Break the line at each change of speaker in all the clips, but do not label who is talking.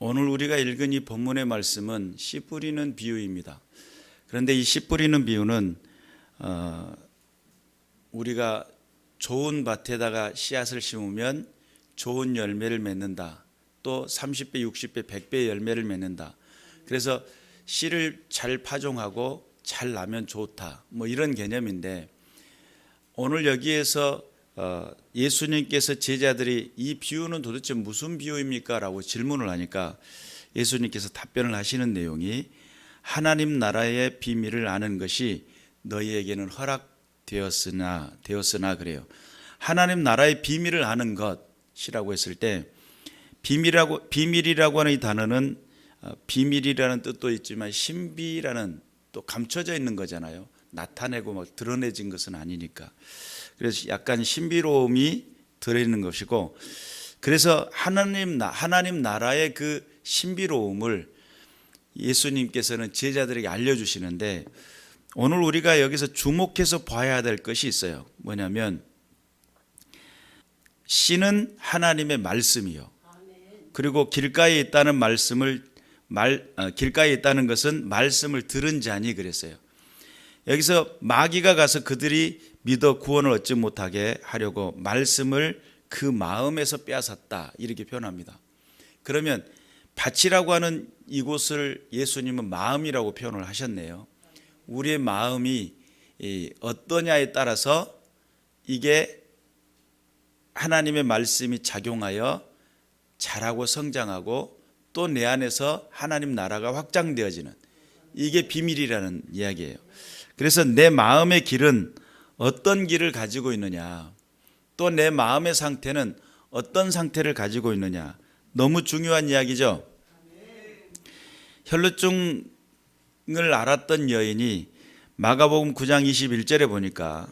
오늘 우리가 읽은 이 본문의 말씀은 씨 뿌리는 비유입니다. 그런데 이 씨 뿌리는 비유는 우리가 좋은 밭에다가 씨앗을 심으면 좋은 열매를 맺는다. 또 30배, 60배, 100배의 열매를 맺는다. 그래서 씨를 잘 파종하고 잘 나면 좋다. 뭐 이런 개념인데, 오늘 여기에서 예수님께서 제자들이 이 비유는 도대체 무슨 비유입니까? 라고 질문을 하니까 예수님께서 답변을 하시는 내용이, 하나님 나라의 비밀을 아는 것이 너희에게는 허락되었으나 그래요. 하나님 나라의 비밀을 아는 것이라고 했을 때, 비밀이라고 하는 이 단어는 비밀이라는 뜻도 있지만 신비라는, 또 감춰져 있는 거잖아요. 나타내고 막 드러내진 것은 아니니까. 그래서 약간 신비로움이 들어있는 것이고, 그래서 하나님 나라의 그 신비로움을 예수님께서는 제자들에게 알려주시는데, 오늘 우리가 여기서 주목해서 봐야 될 것이 있어요. 뭐냐면, 씨는 하나님의 말씀이요. 그리고 길가에 있다는 길가에 있다는 것은 말씀을 들은 자니 그랬어요. 여기서 마귀가 가서 그들이 믿어 구원을 얻지 못하게 하려고 말씀을 그 마음에서 빼앗았다, 이렇게 표현합니다. 그러면 밭이라고 하는 이곳을 예수님은 마음이라고 표현을 하셨네요. 우리의 마음이 어떠냐에 따라서 이게 하나님의 말씀이 작용하여 자라고 성장하고 또 내 안에서 하나님 나라가 확장되어지는, 이게 비밀이라는 이야기예요. 그래서 내 마음의 길은 어떤 길을 가지고 있느냐, 또 내 마음의 상태는 어떤 상태를 가지고 있느냐, 너무 중요한 이야기죠. 혈루증을 앓았던 여인이 마가복음 9장 21절에 보니까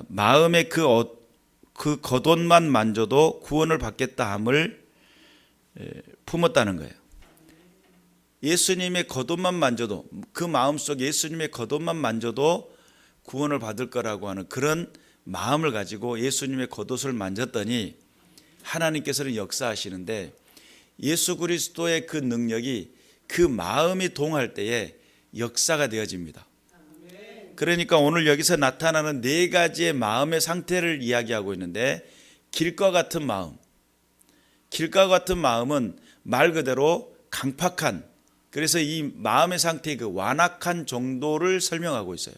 마음의 그 겉옷만 만져도 구원을 받겠다 함을 품었다는 거예요. 예수님의 겉옷만 만져도, 그 마음속에 예수님의 겉옷만 만져도 구원을 받을 거라고 하는 그런 마음을 가지고 예수님의 겉옷을 만졌더니 하나님께서는 역사하시는데, 예수 그리스도의 그 능력이 그 마음이 동할 때에 역사가 되어집니다. 그러니까 오늘 여기서 나타나는 네 가지의 마음의 상태를 이야기하고 있는데, 길과 같은 마음은 말 그대로 강팍한, 그래서 이 마음의 상태의 그 완악한 정도를 설명하고 있어요.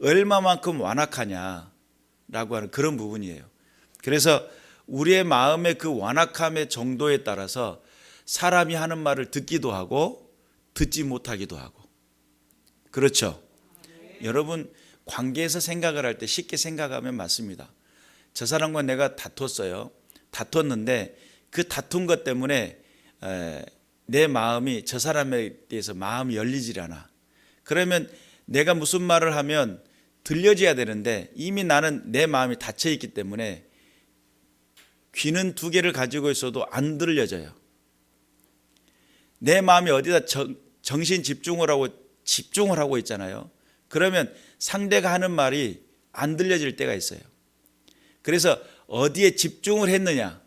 얼마만큼 완악하냐라고 하는 그런 부분이에요. 그래서 우리의 마음의 그 완악함의 정도에 따라서 사람이 하는 말을 듣기도 하고 듣지 못하기도 하고, 그렇죠? 여러분, 관계에서 생각을 할 때 쉽게 생각하면 맞습니다. 저 사람과 내가 다퉜는데 그 다툰 것 때문에 내 마음이 저 사람에 대해서 마음이 열리질 않아. 그러면 내가 무슨 말을 하면 들려줘야 되는데 이미 나는 내 마음이 닫혀 있기 때문에 귀는 두 개를 가지고 있어도 안 들려져요. 내 마음이 어디다 정신 집중을 하고 있잖아요. 그러면 상대가 하는 말이 안 들려질 때가 있어요. 그래서 어디에 집중을 했느냐,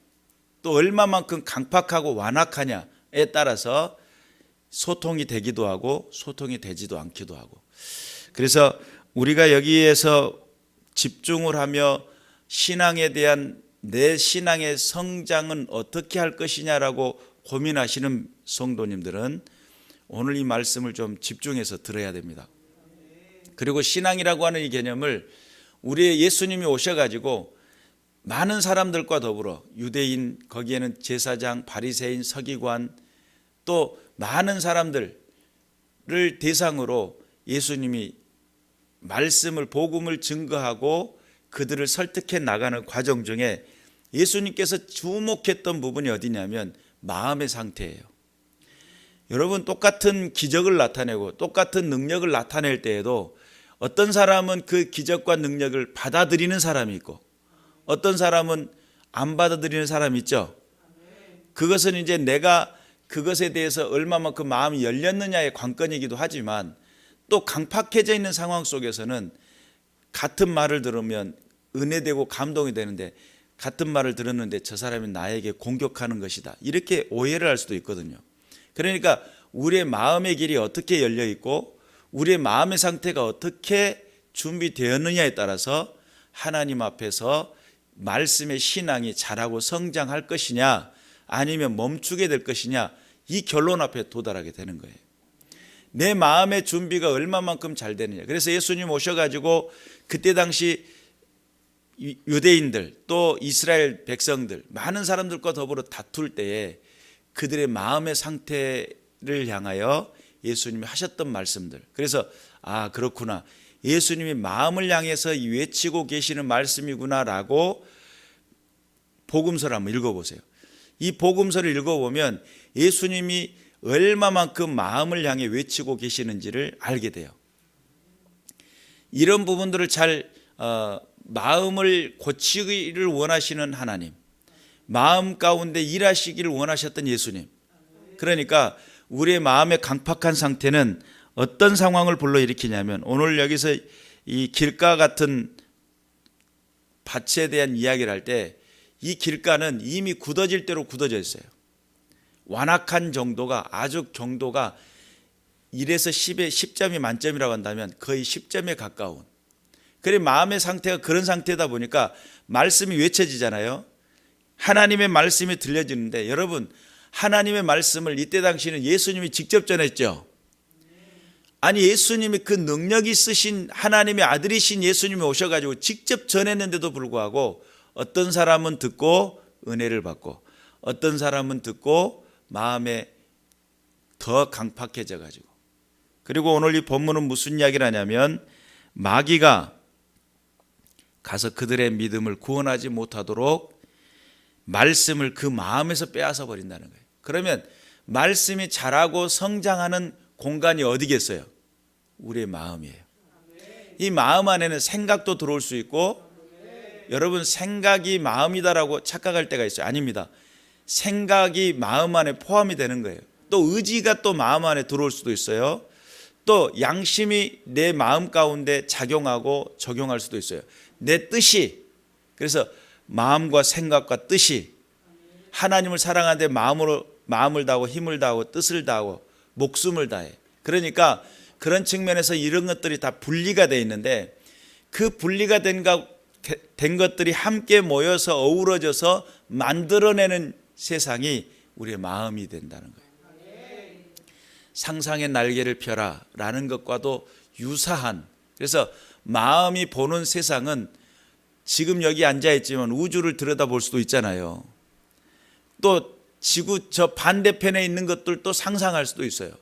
또 얼마만큼 강팍하고 완악하냐에 따라서 소통이 되기도 하고 소통이 되지도 않기도 하고, 그래서 우리가 여기에서 집중을 하며 신앙에 대한 내 신앙의 성장은 어떻게 할 것이냐라고 고민하시는 성도님들은 오늘 이 말씀을 좀 집중해서 들어야 됩니다. 그리고 신앙이라고 하는 이 개념을 우리의 예수님이 오셔가지고 많은 사람들과 더불어 유대인, 거기에는 제사장, 바리새인, 서기관, 또 많은 사람들을 대상으로 예수님이 말씀을, 복음을 증거하고 그들을 설득해 나가는 과정 중에 예수님께서 주목했던 부분이 어디냐면 마음의 상태예요. 여러분, 똑같은 기적을 나타내고 똑같은 능력을 나타낼 때에도 어떤 사람은 그 기적과 능력을 받아들이는 사람이 있고 어떤 사람은 안 받아들이는 사람이 있죠. 그것은 이제 내가 그것에 대해서 얼마만큼 마음이 열렸느냐의 관건이기도 하지만, 또 강팍해져 있는 상황 속에서는 같은 말을 들으면 은혜되고 감동이 되는데 같은 말을 들었는데 저 사람이 나에게 공격하는 것이다, 이렇게 오해를 할 수도 있거든요. 그러니까 우리의 마음의 길이 어떻게 열려 있고 우리의 마음의 상태가 어떻게 준비되었느냐에 따라서 하나님 앞에서 말씀의 신앙이 자라고 성장할 것이냐 아니면 멈추게 될 것이냐, 이 결론 앞에 도달하게 되는 거예요. 내 마음의 준비가 얼마만큼 잘 되느냐. 그래서 예수님 오셔가지고 그때 당시 유대인들 또 이스라엘 백성들 많은 사람들과 더불어 다툴 때에 그들의 마음의 상태를 향하여 예수님이 하셨던 말씀들, 그래서 아 그렇구나, 예수님이 마음을 향해서 외치고 계시는 말씀이구나라고 복음서를 한번 읽어보세요. 이 복음서를 읽어보면 예수님이 얼마만큼 마음을 향해 외치고 계시는지를 알게 돼요. 이런 부분들을 잘 마음을 고치기를 원하시는 하나님, 마음 가운데 일하시기를 원하셨던 예수님, 그러니까 우리의 마음의 강팍한 상태는 어떤 상황을 불러일으키냐면, 오늘 여기서 이 길가 같은 밭에 대한 이야기를 할 때 이 길가는 이미 굳어질 대로 굳어져 있어요. 완악한 정도가, 아주 정도가 1에서 10점이 만점이라고 한다면 거의 10점에 가까운, 그래 마음의 상태가 그런 상태다 보니까 말씀이 외쳐지잖아요. 하나님의 말씀이 들려지는데, 여러분 하나님의 말씀을 이때 당시에는 예수님이 직접 전했죠. 아니 예수님이 그 능력 있으신 하나님의 아들이신 예수님이 오셔가지고 직접 전했는데도 불구하고 어떤 사람은 듣고 은혜를 받고 어떤 사람은 듣고 마음에 더 강팍해져 가지고, 그리고 오늘 이 본문은 무슨 이야기를 하냐면 마귀가 가서 그들의 믿음을 구원하지 못하도록 말씀을 그 마음에서 빼앗아 버린다는 거예요. 그러면 말씀이 자라고 성장하는 공간이 어디겠어요? 우리의 마음이에요. 이 마음 안에는 생각도 들어올 수 있고, 여러분 생각이 마음이다라고 착각할 때가 있어요. 아닙니다. 생각이 마음 안에 포함이 되는 거예요. 또 의지가 또 마음 안에 들어올 수도 있어요. 또 양심이 내 마음 가운데 작용하고 적용할 수도 있어요. 내 뜻이, 그래서 마음과 생각과 뜻이 하나님을 사랑하는데 마음을 다하고 힘을 다하고 뜻을 다하고 목숨을 다해. 그러니까 그런 측면에서 이런 것들이 다 분리가 되어 있는데, 그 분리가 된 것들이 함께 모여서 어우러져서 만들어내는 세상이 우리의 마음이 된다는 거예요. 상상의 날개를 펴라 라는 것과도 유사한, 그래서 마음이 보는 세상은 지금 여기 앉아있지만 우주를 들여다볼 수도 있잖아요. 또 지구 저 반대편에 있는 것들도 상상할 수도 있어요.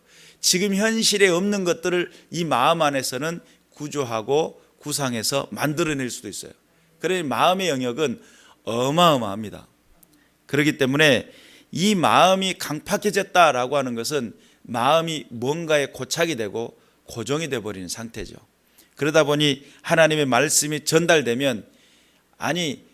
지금 현실에 없는 것들을 이 마음 안에서는 구조하고 구상해서 만들어낼 수도 있어요. 그러니 마음의 영역은 어마어마합니다. 그렇기 때문에 이 마음이 강팍해졌다라고 하는 것은 마음이 뭔가에 고착이 되고 고정이 되어버리는 상태죠. 그러다 보니 하나님의 말씀이 전달되면, 아니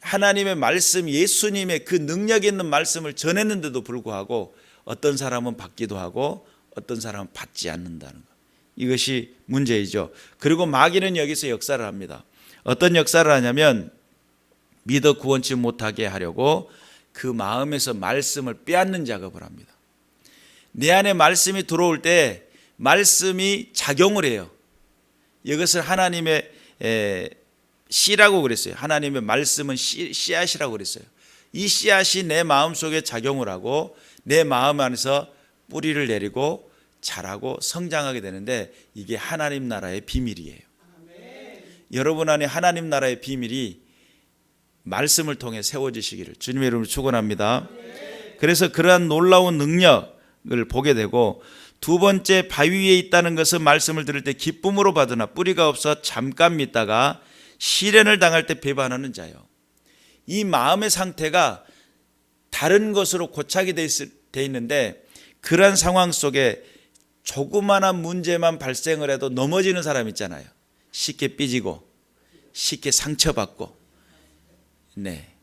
하나님의 말씀, 예수님의 그 능력 있는 말씀을 전했는데도 불구하고 어떤 사람은 받기도 하고 어떤 사람은 받지 않는다는 것, 이것이 문제이죠. 그리고 마귀는 여기서 역사를 합니다. 어떤 역사를 하냐면 믿어 구원치 못하게 하려고 그 마음에서 말씀을 빼앗는 작업을 합니다. 내 안에 말씀이 들어올 때 말씀이 작용을 해요. 이것을 하나님의 씨라고 그랬어요. 하나님의 말씀은 씨앗이라고 그랬어요. 이 씨앗이 내 마음속에 작용을 하고 내 마음 안에서 뿌리를 내리고 자라고 성장하게 되는데, 이게 하나님 나라의 비밀이에요. 여러분 안에 하나님 나라의 비밀이 말씀을 통해 세워지시기를 주님의 이름으로 축원합니다. 그래서 그러한 놀라운 능력을 보게 되고, 두 번째, 바위 위에 있다는 것은 말씀을 들을 때 기쁨으로 받으나 뿌리가 없어 잠깐 믿다가 시련을 당할 때 배반하는 자요. 이 마음의 상태가 다른 것으로 고착이 돼 있는데, 그러한 상황 속에 조그마한 문제만 발생을 해도 넘어지는 사람 있잖아요. 쉽게 삐지고 쉽게 상처받고. 네,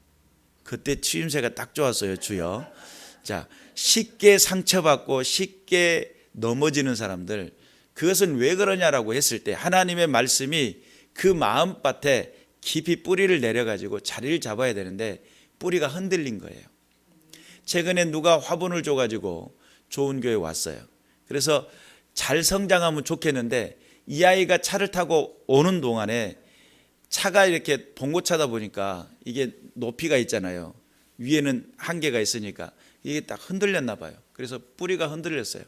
그때 추임새가 딱 좋았어요. 주여. 자, 쉽게 상처받고 쉽게 넘어지는 사람들, 그것은 왜 그러냐라고 했을 때 하나님의 말씀이 그 마음밭에 깊이 뿌리를 내려가지고 자리를 잡아야 되는데 뿌리가 흔들린 거예요. 최근에 누가 화분을 줘가지고 좋은 교회 왔어요. 그래서 잘 성장하면 좋겠는데 이 아이가 차를 타고 오는 동안에 차가 이렇게 봉고차다 보니까 이게 높이가 있잖아요. 위에는 한계가 있으니까 이게 딱 흔들렸나 봐요. 그래서 뿌리가 흔들렸어요.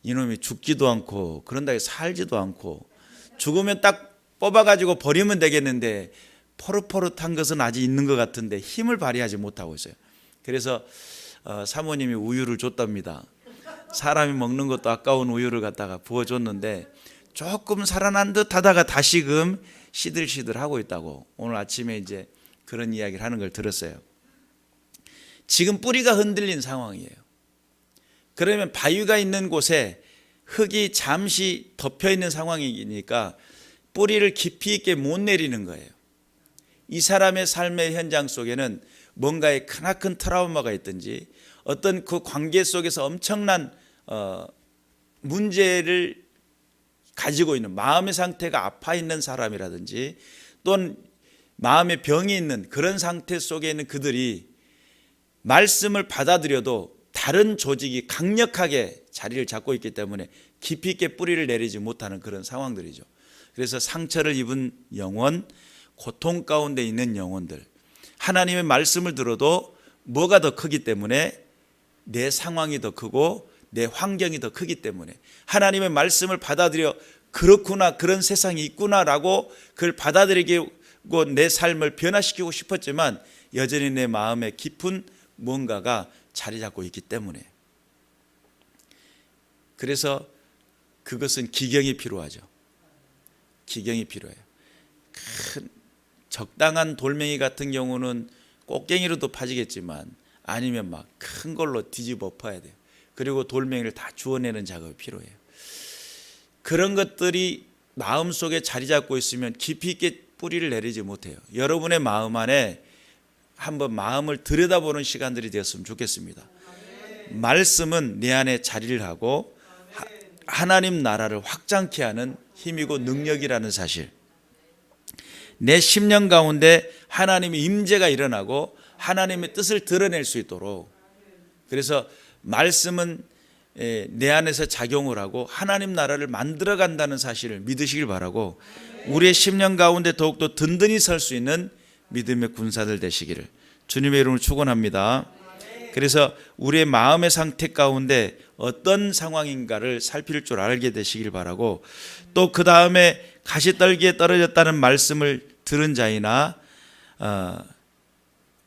이놈이 죽지도 않고 그런다고 살지도 않고 죽으면 딱 뽑아가지고 버리면 되겠는데 포릇포릇한 것은 아직 있는 것 같은데 힘을 발휘하지 못하고 있어요. 그래서 사모님이 우유를 줬답니다. 사람이 먹는 것도 아까운 우유를 갖다가 부어줬는데 조금 살아난 듯 하다가 다시금 시들시들하고 있다고 오늘 아침에 이제 그런 이야기를 하는 걸 들었어요. 지금 뿌리가 흔들린 상황이에요. 그러면 바위가 있는 곳에 흙이 잠시 덮여 있는 상황이니까 뿌리를 깊이 있게 못 내리는 거예요. 이 사람의 삶의 현장 속에는 뭔가의 크나큰 트라우마가 있든지 어떤 그 관계 속에서 엄청난 문제를 가지고 있는 마음의 상태가 아파 있는 사람이라든지 또는 마음의 병이 있는 그런 상태 속에 있는 그들이 말씀을 받아들여도 다른 조직이 강력하게 자리를 잡고 있기 때문에 깊이 있게 뿌리를 내리지 못하는 그런 상황들이죠. 그래서 상처를 입은 영혼, 고통 가운데 있는 영혼들, 하나님의 말씀을 들어도 뭐가 더 크기 때문에 내 상황이 더 크고 내 환경이 더 크기 때문에 하나님의 말씀을 받아들여 그렇구나 그런 세상이 있구나라고 그걸 받아들이고 내 삶을 변화시키고 싶었지만 여전히 내 마음에 깊은 뭔가가 자리 잡고 있기 때문에 그래서 그것은 기경이 필요하죠. 기경이 필요해요. 큰 적당한 돌멩이 같은 경우는 꽃갱이로도 파지겠지만 아니면 막 큰 걸로 뒤집어 엎어야 돼요. 그리고 돌멩이를 다 주워내는 작업이 필요해요. 그런 것들이 마음속에 자리 잡고 있으면 깊이 있게 뿌리를 내리지 못해요. 여러분의 마음 안에 한번 마음을 들여다보는 시간들이 되었으면 좋겠습니다. 말씀은 내 안에 자리를 하고 하나님 나라를 확장케 하는 힘이고 능력이라는 사실, 내 심령 가운데 하나님의 임재가 일어나고 하나님의 뜻을 드러낼 수 있도록, 그래서 말씀은 내 안에서 작용을 하고 하나님 나라를 만들어 간다는 사실을 믿으시길 바라고 우리의 심령 가운데 더욱더 든든히 설 수 있는 믿음의 군사들 되시기를 주님의 이름으로 축원합니다. 그래서 우리의 마음의 상태 가운데 어떤 상황인가를 살필 줄 알게 되시길 바라고, 또 그 다음에 가시떨기에 떨어졌다는 말씀을 들은 자이나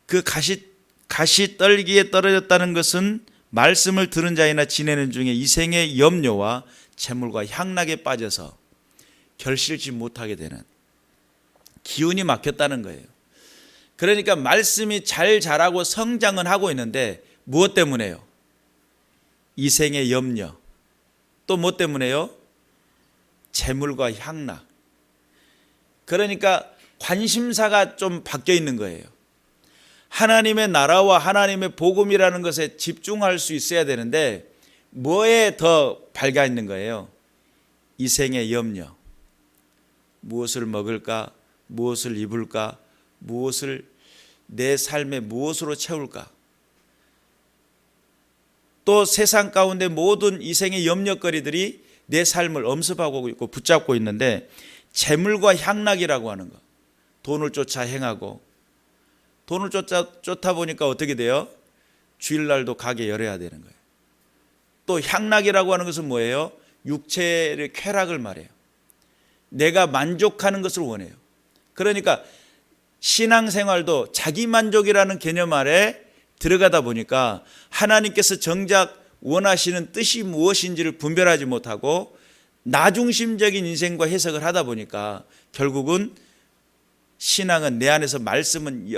그 가시떨기에 떨어졌다는 것은 말씀을 들은 자이나 지내는 중에 이생의 염려와 재물과 향락에 빠져서 결실치 못하게 되는 기운이 막혔다는 거예요. 그러니까 말씀이 잘 자라고 성장은 하고 있는데 무엇 때문에요? 이생의 염려. 또 무엇 때문에요? 재물과 향락. 그러니까 관심사가 좀 바뀌어 있는 거예요. 하나님의 나라와 하나님의 복음이라는 것에 집중할 수 있어야 되는데 뭐에 더 밝아 있는 거예요? 이생의 염려. 무엇을 먹을까? 무엇을 입을까? 무엇을 내 삶에 무엇으로 채울까? 또 세상 가운데 모든 이생의 염려거리들이 내 삶을 엄습하고 있고 붙잡고 있는데, 재물과 향락이라고 하는 거, 돈을 쫓아 행하고, 돈을 쫓아 보니까 어떻게 돼요? 주일날도 가게 열어야 되는 거예요. 또 향락이라고 하는 것은 뭐예요? 육체의 쾌락을 말해요. 내가 만족하는 것을 원해요. 그러니까 신앙생활도 자기만족이라는 개념 아래 들어가다 보니까 하나님께서 정작 원하시는 뜻이 무엇인지를 분별하지 못하고 나중심적인 인생과 해석을 하다 보니까 결국은 신앙은 내 안에서 말씀은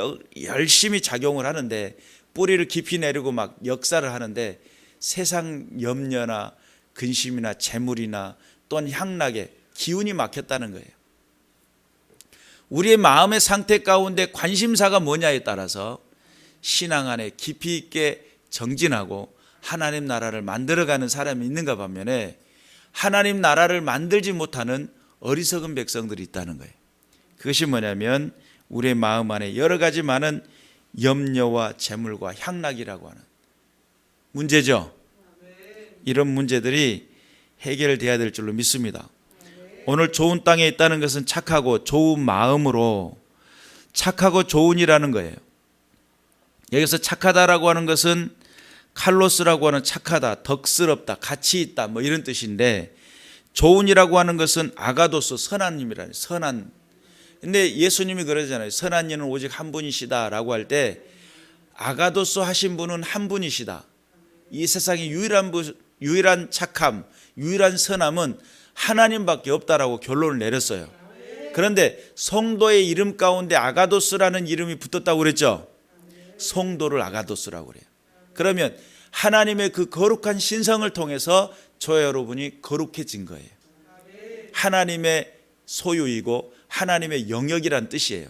열심히 작용을 하는데 뿌리를 깊이 내리고 막 역사를 하는데 세상 염려나 근심이나 재물이나 또는 향락에 기운이 막혔다는 거예요. 우리의 마음의 상태 가운데 관심사가 뭐냐에 따라서 신앙 안에 깊이 있게 정진하고 하나님 나라를 만들어가는 사람이 있는가 반면에 하나님 나라를 만들지 못하는 어리석은 백성들이 있다는 거예요. 그것이 뭐냐면 우리의 마음 안에 여러 가지 많은 염려와 재물과 향락이라고 하는 문제죠. 이런 문제들이 해결돼야 될 줄로 믿습니다. 오늘 좋은 땅에 있다는 것은 착하고 좋은 마음으로, 착하고 좋은이라는 거예요. 여기서 착하다라고 하는 것은 칼로스라고 하는 착하다, 덕스럽다, 가치 있다 뭐 이런 뜻인데, 좋은이라고 하는 것은 아가도스, 선한 님이라는, 선한. 근데 예수님이 그러잖아요. 선한 이는 오직 한 분이시다라고 할 때 아가도스 하신 분은 한 분이시다. 이 세상에 유일한 착함, 유일한 선함은 하나님밖에 없다라고 결론을 내렸어요. 그런데 성도의 이름 가운데 아가도스라는 이름이 붙었다고 그랬죠. 성도를 아가도스라고 그래요. 그러면 하나님의 그 거룩한 신성을 통해서 저 여러분이 거룩해진 거예요. 하나님의 소유이고 하나님의 영역이란 뜻이에요.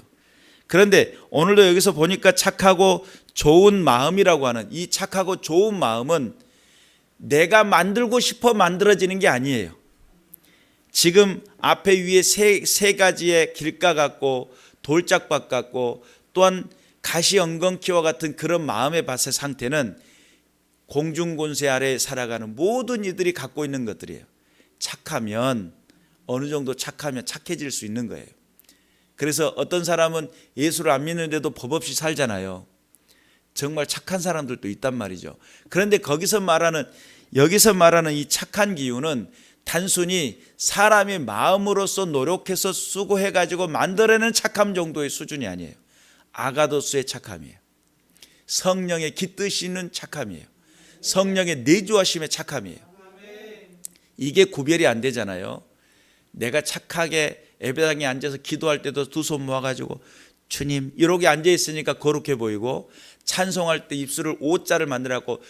그런데 오늘도 여기서 보니까 착하고 좋은 마음이라고 하는 이 착하고 좋은 마음은 내가 만들고 싶어 만들어지는 게 아니에요. 지금 앞에 위에 세 가지의 길가 같고 돌짝밭 같고 또한 가시 엉겅퀴와 같은 그런 마음의 밭의 상태는 공중권세 아래 살아가는 모든 이들이 갖고 있는 것들이에요. 착하면, 어느 정도 착하면 착해질 수 있는 거예요. 그래서 어떤 사람은 예수를 안 믿는데도 법 없이 살잖아요. 정말 착한 사람들도 있단 말이죠. 그런데 여기서 말하는 이 착한 기운은 단순히 사람의 마음으로서 노력해서 수고해가지고 만들어내는 착함 정도의 수준이 아니에요. 아가도스의 착함이에요. 성령의 깃드시는 착함이에요. 성령의 내주하심의 착함이에요. 이게 구별이 안 되잖아요. 내가 착하게 예배당에 앉아서 기도할 때도 두 손 모아가지고 주님 이렇게 앉아 있으니까 거룩해 보이고, 찬송할 때 입술을 O자를 만들어갖고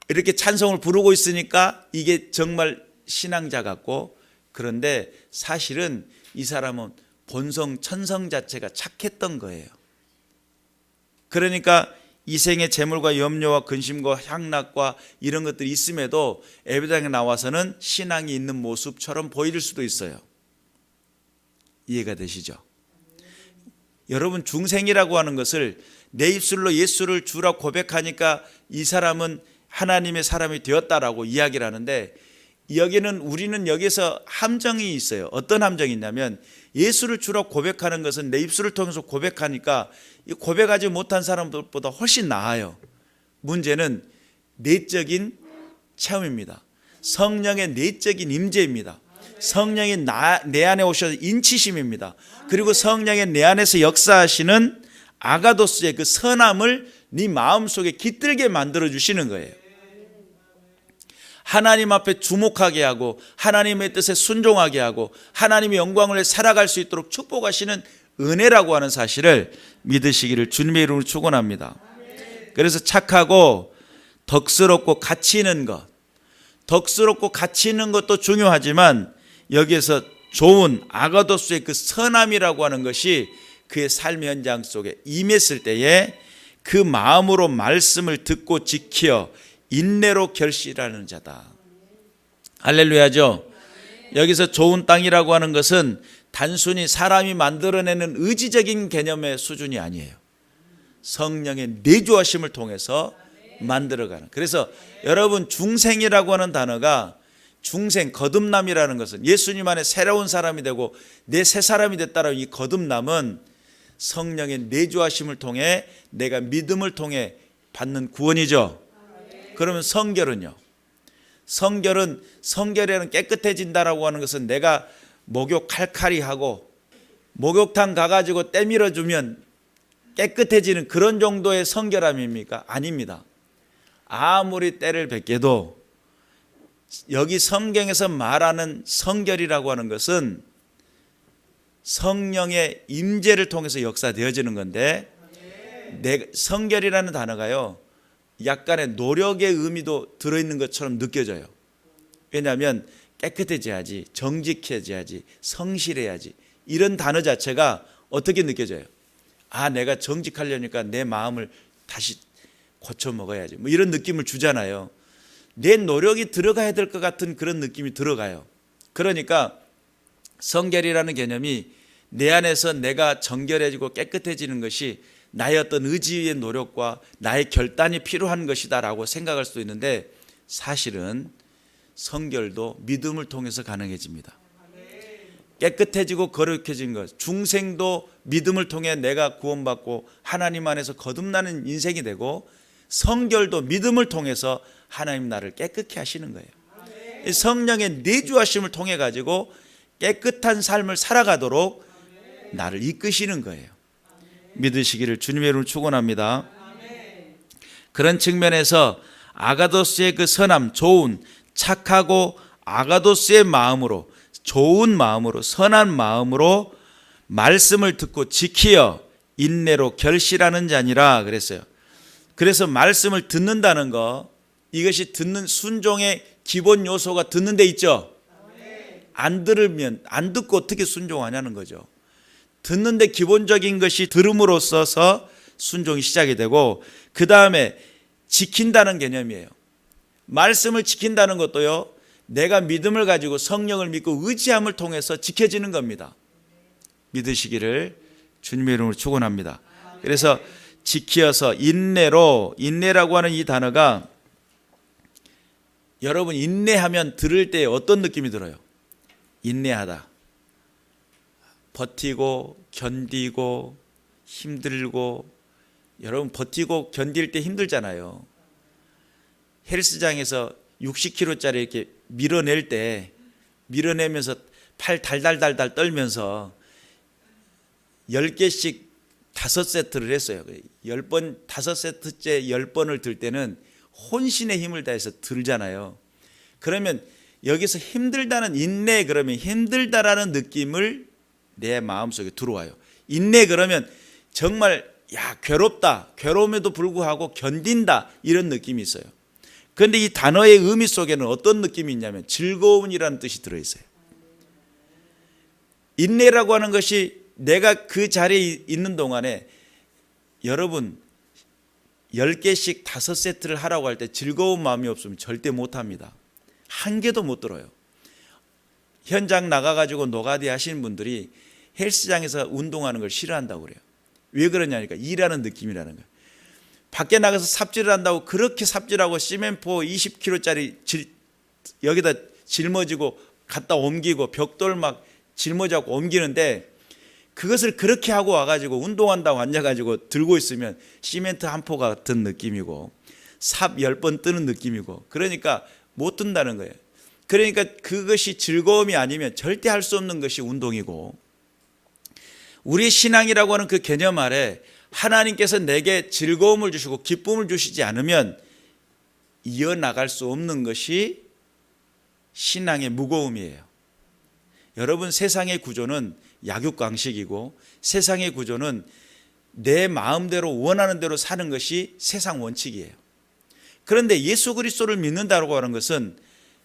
이렇게 찬송을 부르고 있으니까 이게 정말 신앙자 같고, 그런데 사실은 이 사람은 본성 천성 자체가 착했던 거예요. 그러니까 이 생의 재물과 염려와 근심과 향락과 이런 것들이 있음에도 예배당에 나와서는 신앙이 있는 모습처럼 보일 수도 있어요. 이해가 되시죠? 여러분, 중생이라고 하는 것을 내 입술로 예수를 주라 고백하니까 이 사람은 하나님의 사람이 되었다라고 이야기를 하는데, 우리는 여기서 함정이 있어요. 어떤 함정이 있냐면, 예수를 주라 고백하는 것은 내 입술을 통해서 고백하니까 고백하지 못한 사람들보다 훨씬 나아요. 문제는 내적인 체험입니다. 성령의 내적인 임재입니다. 성령이 내 안에 오셔서 인치심입니다. 그리고 성령의 내 안에서 역사하시는 아가도스의 그 선함을 네 마음속에 깃들게 만들어 주시는 거예요. 하나님 앞에 주목하게 하고 하나님의 뜻에 순종하게 하고 하나님의 영광을 살아갈 수 있도록 축복하시는 은혜라고 하는 사실을 믿으시기를 주님의 이름으로 축원합니다. 그래서 착하고 덕스럽고 가치 있는 것, 덕스럽고 가치 있는 것도 중요하지만 여기에서 좋은 아가도스의 그 선함이라고 하는 것이 그의 삶의 현장 속에 임했을 때에 그 마음으로 말씀을 듣고 지켜 인내로 결실하는 자다. 할렐루야죠. 여기서 좋은 땅이라고 하는 것은 단순히 사람이 만들어내는 의지적인 개념의 수준이 아니에요. 성령의 내주하심을 통해서 만들어가는. 그래서 여러분, 중생이라고 하는 단어가, 중생, 거듭남이라는 것은 예수님 안에 새로운 사람이 되고 내 새 사람이 됐다라는 이 거듭남은 성령의 내주하심을 통해 내가 믿음을 통해 받는 구원이죠. 그러면 성결은요? 성결에는 깨끗해진다라고 하는 것은 내가 목욕 칼칼이 하고 목욕탕 가가지고 때밀어주면 깨끗해지는 그런 정도의 성결함입니까? 아닙니다. 아무리 때를 뱉게도 여기 성경에서 말하는 성결이라고 하는 것은 성령의 임재를 통해서 역사되어지는 건데, 성결이라는 단어가요, 약간의 노력의 의미도 들어있는 것처럼 느껴져요. 왜냐하면 깨끗해져야지, 정직해져야지, 성실해야지, 이런 단어 자체가 어떻게 느껴져요? 아, 내가 정직하려니까 내 마음을 다시 고쳐 먹어야지, 뭐 이런 느낌을 주잖아요. 내 노력이 들어가야 될 것 같은 그런 느낌이 들어가요. 그러니까 성결이라는 개념이 내 안에서 내가 정결해지고 깨끗해지는 것이 나의 어떤 의지의 노력과 나의 결단이 필요한 것이다라고 생각할 수도 있는데, 사실은 성결도 믿음을 통해서 가능해집니다. 깨끗해지고 거룩해진 것, 중생도 믿음을 통해 내가 구원받고 하나님 안에서 거듭나는 인생이 되고, 성결도 믿음을 통해서 하나님 나를 깨끗게 하시는 거예요. 이 성령의 내주하심을 통해 가지고 깨끗한 삶을 살아가도록 나를 이끄시는 거예요. 믿으시기를 주님의 이름으로 축원합니다. 그런 측면에서 아가도스의 그 선함, 좋은, 착하고 아가도스의 마음으로, 좋은 마음으로, 선한 마음으로 말씀을 듣고 지키어 인내로 결실하는 자니라 그랬어요. 그래서 말씀을 듣는다는 거, 이것이 듣는 순종의 기본 요소가 듣는 데 있죠. 안 들으면, 안 듣고 어떻게 순종하냐는 거죠. 듣는데 기본적인 것이 들음으로써 순종이 시작이 되고, 그 다음에 지킨다는 개념이에요. 말씀을 지킨다는 것도요, 내가 믿음을 가지고 성령을 믿고 의지함을 통해서 지켜지는 겁니다. 믿으시기를 주님의 이름으로 축원합니다. 그래서 지키어서 인내로, 인내라고 하는 이 단어가, 여러분 인내하면 들을 때 어떤 느낌이 들어요? 인내하다, 버티고 견디고 힘들고. 여러분 버티고 견딜 때 힘들잖아요. 헬스장에서 60kg짜리 이렇게 밀어낼 때, 밀어내면서 팔 달달달달 떨면서 10개씩 5세트를 했어요. 10번, 5세트째 10번을 들 때는 혼신의 힘을 다해서 들잖아요. 그러면 여기서 힘들다는 인내, 그러면 힘들다라는 느낌을 내 마음속에 들어와요. 인내 그러면 정말 괴롭다, 괴로움에도 불구하고 견딘다, 이런 느낌이 있어요. 그런데 이 단어의 의미 속에는 어떤 느낌이 있냐면 즐거움이라는 뜻이 들어있어요. 인내라고 하는 것이 내가 그 자리에 있는 동안에, 여러분 10개씩 5세트를 하라고 할 때 즐거운 마음이 없으면 절대 못합니다. 한 개도 못 들어요. 현장 나가가지고 노가디 하시는 분들이 헬스장에서 운동하는 걸 싫어한다고 그래요. 왜 그러냐니까 일하는 느낌이라는 거예요. 밖에 나가서 삽질을 한다고 그렇게 삽질하고 시멘포 20kg짜리 여기다 짊어지고 갖다 옮기고 벽돌 막 짊어지고 옮기는데, 그것을 그렇게 하고 와가지고 운동한다고 앉아가지고 들고 있으면 시멘트 한 포 같은 느낌이고 삽 10번 뜨는 느낌이고, 그러니까 못 든다는 거예요. 그러니까 그것이 즐거움이 아니면 절대 할 수 없는 것이 운동이고, 우리 신앙이라고 하는 그 개념 아래 하나님께서 내게 즐거움을 주시고 기쁨을 주시지 않으면 이어나갈 수 없는 것이 신앙의 무거움이에요. 여러분, 세상의 구조는 약육강식이고 세상의 구조는 내 마음대로 원하는 대로 사는 것이 세상 원칙이에요. 그런데 예수 그리스도를 믿는다고 하는 것은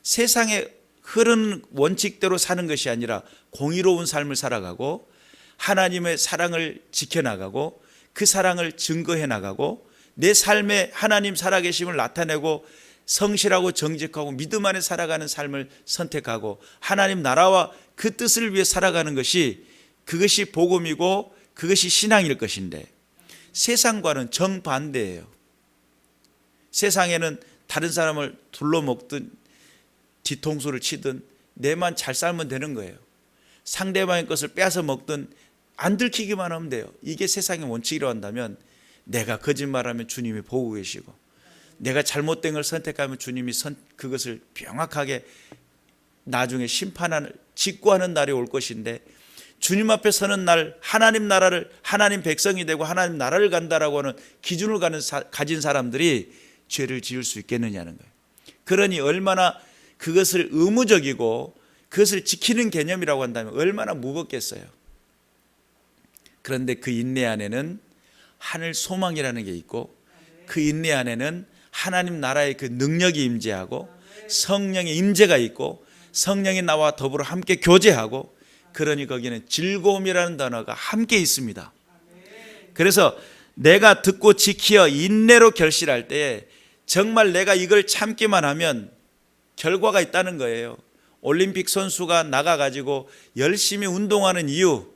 세상에 흐르는 원칙대로 사는 것이 아니라 공의로운 삶을 살아가고 하나님의 사랑을 지켜나가고 그 사랑을 증거해 나가고 내 삶에 하나님 살아계심을 나타내고 성실하고 정직하고 믿음 안에 살아가는 삶을 선택하고 하나님 나라와 그 뜻을 위해 살아가는 것이, 그것이 복음이고 그것이 신앙일 것인데, 세상과는 정반대예요. 세상에는 다른 사람을 둘러먹든 뒤통수를 치든 내만 잘 살면 되는 거예요. 상대방의 것을 빼앗아 먹든 안 들키기만 하면 돼요. 이게 세상의 원칙이라고 한다면, 내가 거짓말하면 주님이 보고 계시고, 내가 잘못된 걸 선택하면 주님이 그것을 명확하게 나중에 심판하는, 직구하는 날이 올 것인데, 주님 앞에 서는 날 하나님 나라를, 하나님 백성이 되고 하나님 나라를 간다라고 하는 기준을 가진 사람들이 죄를 지을 수 있겠느냐는 거예요. 그러니 얼마나 그것을 의무적이고 그것을 지키는 개념이라고 한다면 얼마나 무겁겠어요. 그런데 그 인내 안에는 하늘 소망이라는 게 있고, 그 인내 안에는 하나님 나라의 그 능력이 임재하고 성령의 임재가 있고 성령이 나와 더불어 함께 교제하고, 그러니 거기는 즐거움이라는 단어가 함께 있습니다. 그래서 내가 듣고 지키어 인내로 결실할 때에 정말 내가 이걸 참기만 하면 결과가 있다는 거예요. 올림픽 선수가 나가가지고 열심히 운동하는 이유,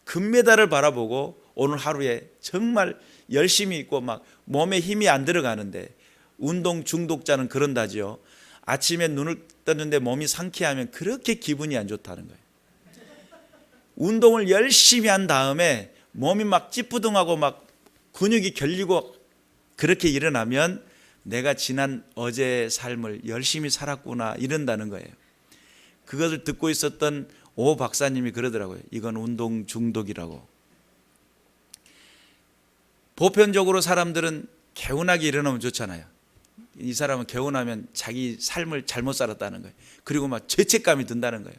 금메달을 바라보고 오늘 하루에 정말 열심히 있고 막 몸에 힘이 안 들어가는데, 운동 중독자는 그런다지요. 아침에 눈을 떴는데 몸이 상쾌하면 그렇게 기분이 안 좋다는 거예요. 운동을 열심히 한 다음에 몸이 막 찌뿌둥하고 막 근육이 결리고 그렇게 일어나면 내가 지난 어제의 삶을 열심히 살았구나 이런다는 거예요. 그것을 듣고 있었던 오 박사님이 그러더라고요. 이건 운동 중독이라고. 보편적으로 사람들은 개운하게 일어나면 좋잖아요. 이 사람은 개운하면 자기 삶을 잘못 살았다는 거예요. 그리고 막 죄책감이 든다는 거예요.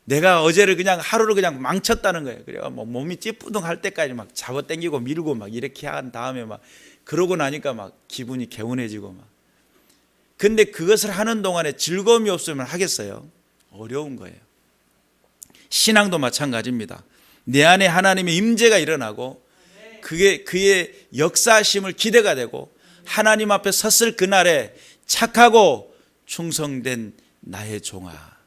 내가 어제를 그냥 하루를 그냥 망쳤다는 거예요. 그래요. 뭐 몸이 찌뿌둥할 때까지 막 잡아당기고 밀고 막 이렇게 한 다음에 막 그러고 나니까 막 기분이 개운해지고 막. 근데 그것을 하는 동안에 즐거움이 없으면 하겠어요? 어려운 거예요. 신앙도 마찬가지입니다. 내 안에 하나님의 임재가 일어나고 그게 그의 역사하심을 기대가 되고 하나님 앞에 섰을 그날에 착하고 충성된 나의 종아,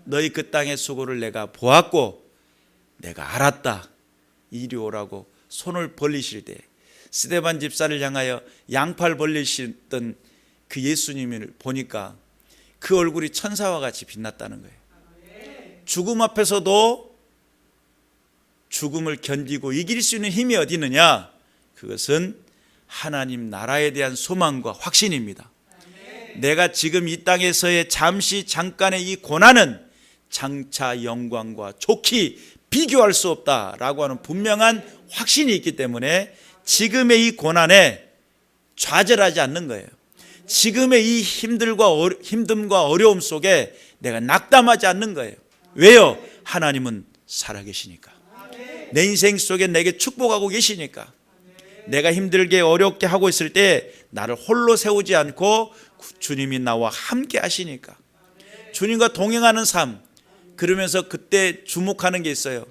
너희 그 땅의 수고를 내가 보았고 내가 알았다, 이리 오라고 손을 벌리실 때 스데반 집사를 향하여 양팔 벌리시던 그 예수님을 보니까 그 얼굴이 천사와 같이 빛났다는 거예요. 죽음 앞에서도 죽음을 견디고 이길 수 있는 힘이 어디 있느냐? 그것은 하나님 나라에 대한 소망과 확신입니다. 내가 지금 이 땅에서의 잠시 잠깐의 이 고난은 장차 영광과 좋게 비교할 수 없다라고 하는 분명한 확신이 있기 때문에 지금의 이 고난에 좌절하지 않는 거예요. 지금의 이 힘듦과 어려움 속에 내가 낙담하지 않는 거예요. 왜요? 하나님은 살아계시니까. 내 인생 속에 내게 축복하고 계시니까. 내가 힘들게 어렵게 하고 있을 때 나를 홀로 세우지 않고 주님이 나와 함께 하시니까. 주님과 동행하는 삶, 그러면서 그때 주목하는 게 있어요.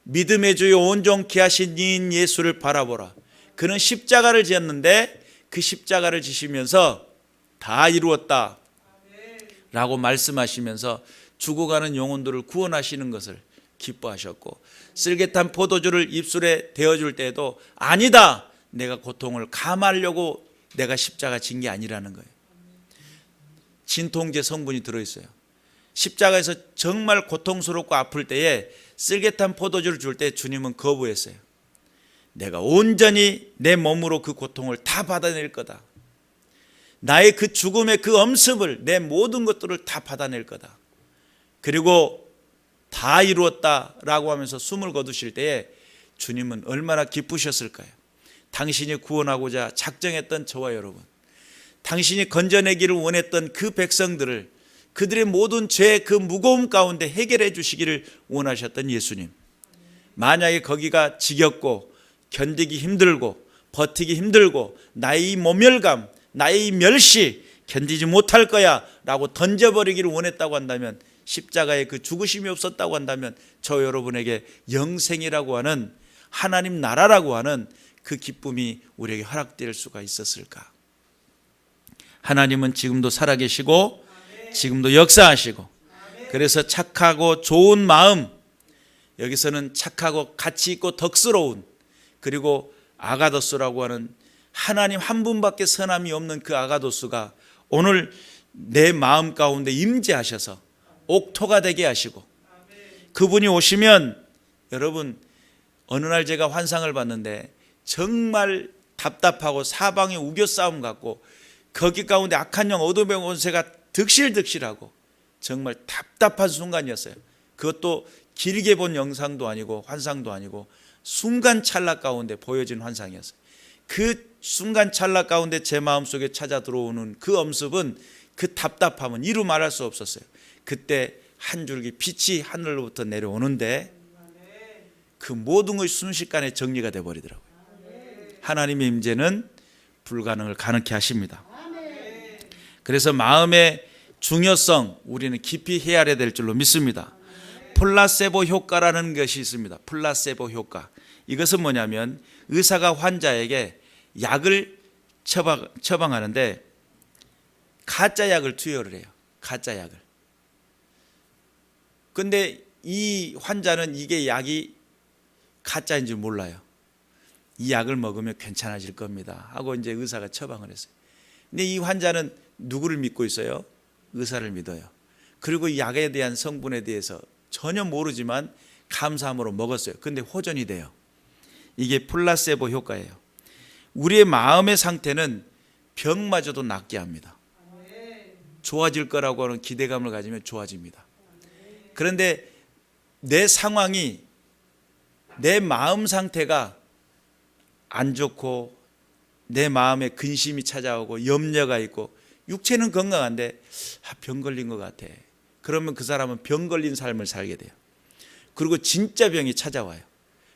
믿음의 주여 온전케 하신 이인 예수를 바라보라. 그는 십자가를 지었는데 그 십자가를 지시면서 다 이루었다 라고 말씀하시면서 죽어가는 영혼들을 구원하시는 것을 기뻐하셨고, 쓸개탄 포도주를 입술에 대어줄 때에도 아니다, 내가 고통을 감하려고 내가 십자가 진 게 아니라는 거예요. 진통제 성분이 들어있어요. 십자가에서 정말 고통스럽고 아플 때에 쓸개탄 포도주를 줄 때 주님은 거부했어요. 내가 온전히 내 몸으로 그 고통을 다 받아낼 거다. 나의 그 죽음의 그 엄습을, 내 모든 것들을 다 받아낼 거다. 그리고 다 이루었다라고 하면서 숨을 거두실 때에 주님은 얼마나 기쁘셨을까요? 당신이 구원하고자 작정했던 저와 여러분, 당신이 건져내기를 원했던 그 백성들을 그들의 모든 죄 그 무거움 가운데 해결해 주시기를 원하셨던 예수님, 만약에 거기가 지겹고 견디기 힘들고 버티기 힘들고 나의 이 모멸감, 나의 이 멸시 견디지 못할 거야 라고 던져버리기를 원했다고 한다면, 십자가에 그 죽으심이 없었다고 한다면 저 여러분에게 영생이라고 하는, 하나님 나라라고 하는 그 기쁨이 우리에게 허락될 수가 있었을까? 하나님은 지금도 살아계시고 지금도 역사하시고, 그래서 착하고 좋은 마음, 여기서는 착하고 가치 있고 덕스러운, 그리고 아가도스라고 하는 하나님 한 분밖에 선함이 없는 그 아가도스가 오늘 내 마음 가운데 임재하셔서 옥토가 되게 하시고, 그분이 오시면 여러분, 어느 날 제가 환상을 봤는데 정말 답답하고 사방에 우겨싸움 같고 거기 가운데 악한 영 어둠의 권세가 득실득실하고 정말 답답한 순간이었어요. 그것도 길게 본 영상도 아니고 환상도 아니고 순간 찰나 가운데 보여진 환상이었어요. 그 순간 찰나 가운데 제 마음속에 찾아 들어오는 그 엄습은, 그 답답함은 이루 말할 수 없었어요. 그때 한 줄기 빛이 하늘로부터 내려오는데 그 모든 것이 순식간에 정리가 되어버리더라고요. 하나님의 임재는 불가능을 가능케 하십니다. 그래서 마음의 중요성 우리는 깊이 헤아려야 될 줄로 믿습니다. 플라세보 효과라는 것이 있습니다. 플라세보 효과. 이것은 뭐냐면 의사가 환자에게 약을 처방하는데 가짜 약을 투여를 해요. 가짜 약을. 근데 이 환자는 이게 약이 가짜인지 몰라요. 이 약을 먹으면 괜찮아질 겁니다 하고 이제 의사가 처방을 했어요. 근데 이 환자는 누구를 믿고 있어요? 의사를 믿어요. 그리고 이 약에 대한 성분에 대해서 전혀 모르지만 감사함으로 먹었어요. 근데 호전이 돼요. 이게 플라세보 효과예요. 우리의 마음의 상태는 병마저도 낫게 합니다. 좋아질 거라고 하는 기대감을 가지면 좋아집니다. 그런데 내 상황이, 내 마음 상태가 안 좋고 내 마음에 근심이 찾아오고 염려가 있고 육체는 건강한데 병 걸린 것 같아. 그러면 그 사람은 병 걸린 삶을 살게 돼요. 그리고 진짜 병이 찾아와요.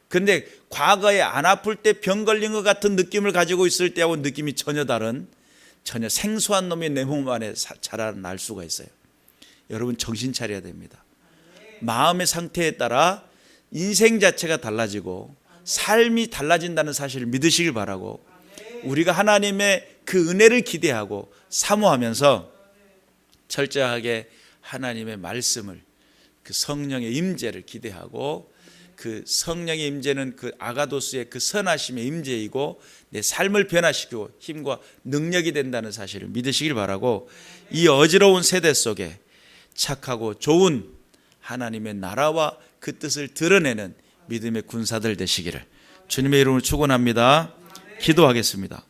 그런데 과거에 안 아플 때 병 걸린 것 같은 느낌을 가지고 있을 때하고 느낌이 전혀 다른, 전혀 생소한 놈이 내 몸 안에 자라날 수가 있어요. 여러분 정신 차려야 됩니다. 마음의 상태에 따라 인생 자체가 달라지고 삶이 달라진다는 사실을 믿으시길 바라고, 우리가 하나님의 그 은혜를 기대하고 사모하면서 철저하게 하나님의 말씀을, 그 성령의 임재를 기대하고, 그 성령의 임재는 그 아가도스의 그 선하심의 임재이고 내 삶을 변화시키고 힘과 능력이 된다는 사실을 믿으시길 바라고, 이 어지러운 세대 속에 착하고 좋은 하나님의 나라와 그 뜻을 드러내는 믿음의 군사들 되시기를 주님의 이름으로 축원합니다. 기도하겠습니다.